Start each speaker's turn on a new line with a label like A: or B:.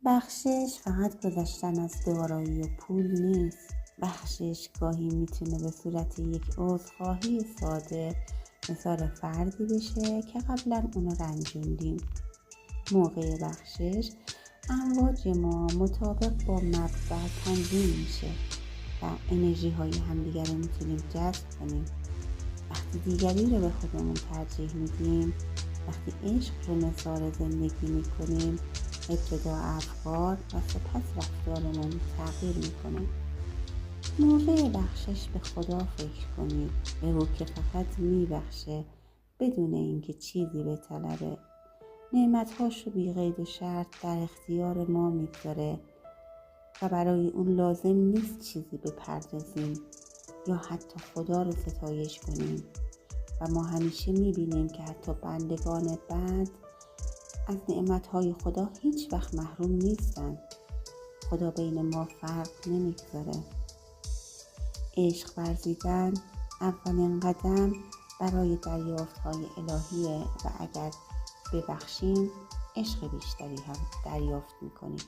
A: بخشش فقط گذشتن از دارایی و پول نیست. بخشش گاهی میتونه به صورت یک عذرخواهی ساده مثال فردی بشه که قبلا اونو رنجوندیم. موقع بخشش امواج ما مطابق با مبدأ تنظیم میشه و انرژی های همدیگر رو میتونیم جذب کنیم. وقتی دیگری رو به خودمون ترجیح میدیم، وقتی عشق رو مثال زندگی میکنیم، ابتدا افکار و سپس رفتارمون تغییر میکنه. موقع بخشش به خدا فکر کنید، به او که فقط میبخشه بدون اینکه چیزی بطلبه. نعمت‌هاش رو بی قید و شرط در اختیار ما میگذاره و برای اون لازم نیست چیزی بپردازیم یا حتی خدا رو ستایش کنیم. و ما همیشه میبینیم که حتی بندگان بد از نعمت‌های خدا هیچ وقت محروم نیستن. خدا بین ما فرق نمیگذاره. عشق ورزیدن اولین قدم برای دریافت‌های الهیه و اگر ببخشیم عشق بیشتری هم دریافت میکنیم.